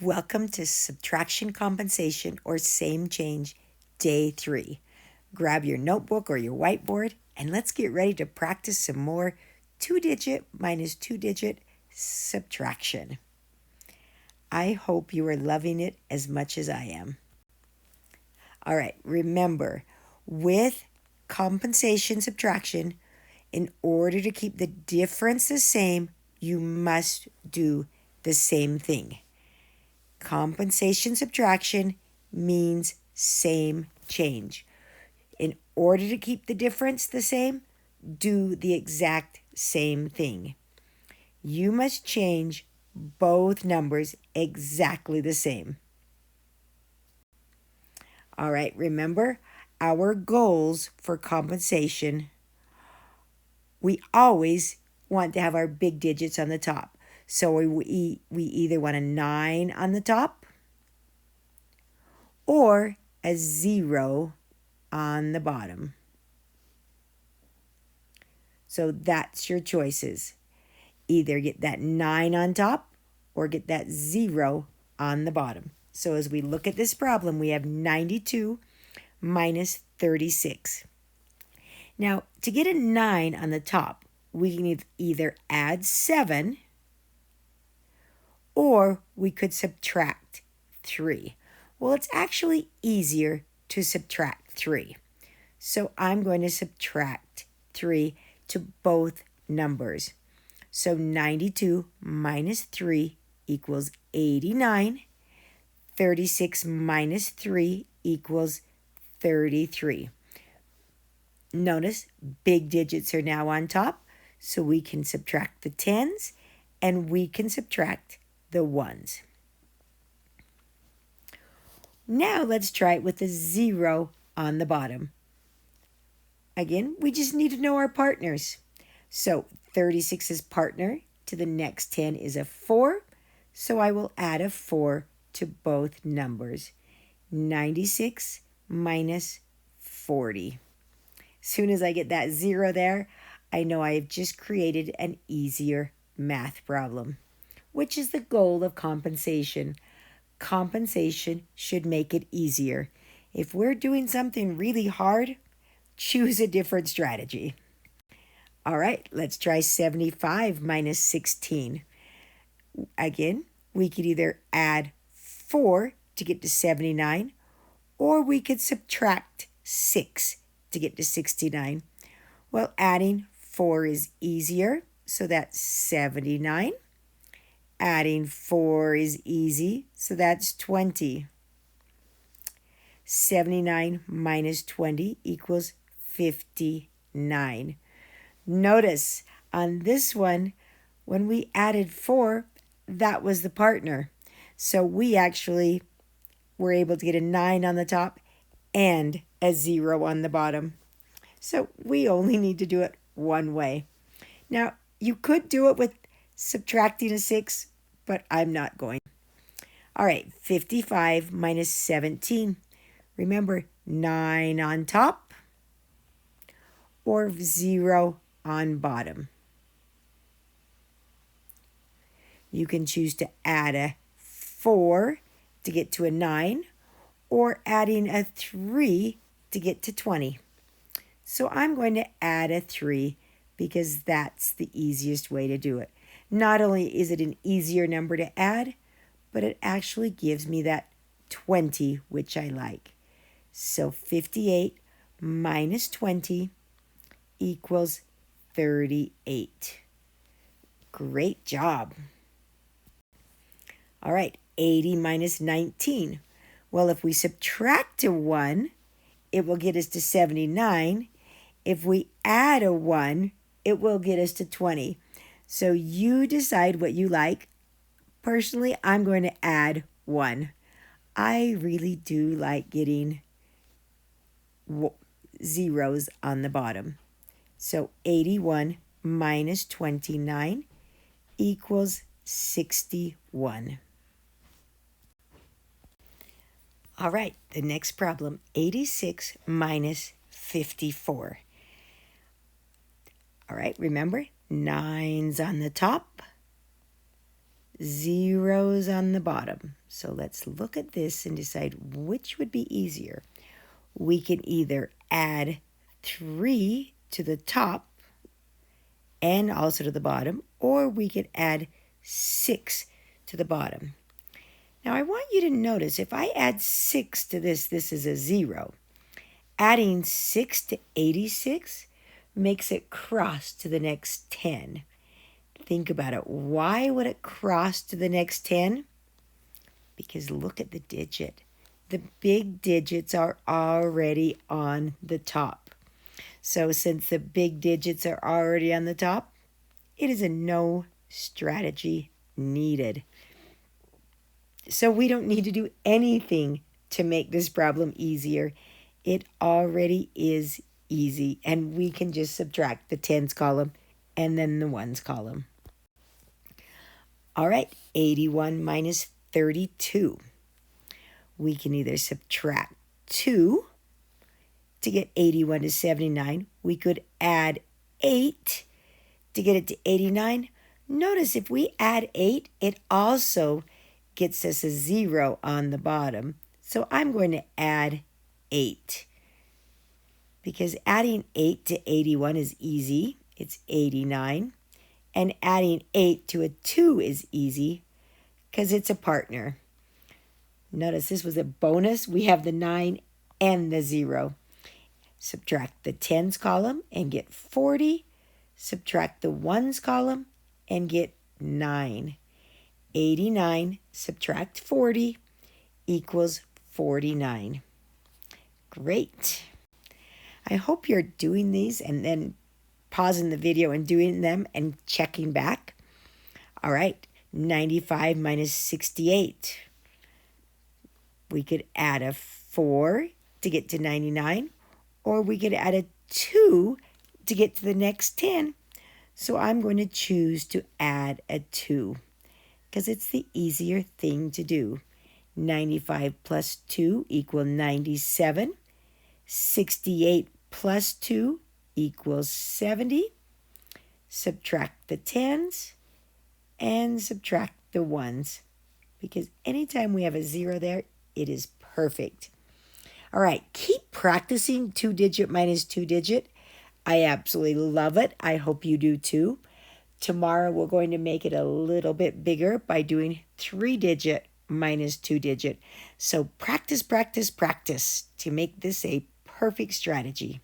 Welcome to Subtraction Compensation or Same Change Day 3. Grab your notebook or your whiteboard and let's get ready to practice some more 2-digit minus 2-digit subtraction. I hope you are loving it as much as I am. All right, remember, with compensation subtraction, in order to keep the difference the same, you must do the same thing. Compensation subtraction means same change. In order to keep the difference the same, do the exact same thing. You must change both numbers exactly the same. All right, remember our goals for compensation. We always want to have our big digits on the top. So we either want a 9 on the top or a 0 on the bottom. So that's your choices. Either get that 9 on top or get that 0 on the bottom. So as we look at this problem, we have 92 minus 36. Now, to get a 9 on the top, we can either add 7 or we could subtract 3. Well, it's actually easier to subtract 3. So I'm going to subtract 3 to both numbers. So 92 minus 3 equals 89. 36 minus 3 equals 33. Notice big digits are now on top, so we can subtract the 10s and we can subtract the 1s. Now let's try it with a 0 on the bottom. Again, we just need to know our partners. So 36's partner to the next 10 is a 4, so I will add a 4 to both numbers. 96 minus 40. As soon as I get that 0 there, I know I have just created an easier math problem, which is the goal of compensation. Compensation should make it easier. If we're doing something really hard, choose a different strategy. All right, let's try 75 minus 16. Again, we could either add 4 to get to 79, or we could subtract 6 to get to 69. Well, adding 4 is easier, so that's 79. Adding 4 is easy, so that's 20. 79 minus 20 equals 59. Notice on this one, when we added 4, that was the partner. So we actually were able to get a 9 on the top and a 0 on the bottom. So we only need to do it one way. Now, you could do it with subtracting a 6, but I'm not going. All right, 55 minus 17. Remember, 9 on top or 0 on bottom. You can choose to add a 4 to get to a 9 or adding a 3 to get to 20. So I'm going to add a 3 because that's the easiest way to do it. Not only is it an easier number to add, but it actually gives me that 20, which I like. So 58 minus 20 equals 38. Great job. All right, 80 minus 19. Well, if we subtract a 1, it will get us to 79. If we add a 1, it will get us to 20. So you decide what you like. Personally, I'm going to add 1. I really do like getting zeros on the bottom. So 81 minus 29 equals 61. All right, the next problem, 86 minus 54. All right, remember, 9's on the top, zeros on the bottom. So let's look at this and decide which would be easier. We can either add 3 to the top and also to the bottom, or we could add 6 to the bottom. Now I want you to notice if I add 6 to this is a 0. Adding 6 to 86 makes it cross to the next 10. Think about it. Why would it cross to the next 10? Because look at the digit. The big digits are already on the top. So since the big digits are already on the top, it is a no strategy needed. So we don't need to do anything to make this problem easier. It already is easy, and we can just subtract the tens column and then the ones column. All right, 81 minus 32. We can either subtract 2 to get 81 to 79. We could add 8 to get it to 89. Notice if we add 8, it also gets us a 0 on the bottom. So I'm going to add 8. Because adding 8 to 81 is easy. It's 89. And adding 8 to a 2 is easy because it's a partner. Notice this was a bonus. We have the 9 and the 0. Subtract the tens column and get 40. Subtract the ones column and get 9. 89 subtract 40 equals 49. Great. I hope you're doing these and then pausing the video and doing them and checking back. All right, 95 minus 68. We could add a 4 to get to 99, or we could add a 2 to get to the next 10. So I'm going to choose to add a 2 because it's the easier thing to do. 95 plus 2 equals 97. 68 plus 2 equals 70. Subtract the tens and subtract the ones, because anytime we have a 0 there, it is perfect. All right, keep practicing 2-digit minus 2-digit. I absolutely love it. I hope you do too. Tomorrow we're going to make it a little bit bigger by doing 3-digit minus 2-digit. So practice, practice, practice to make this a perfect strategy.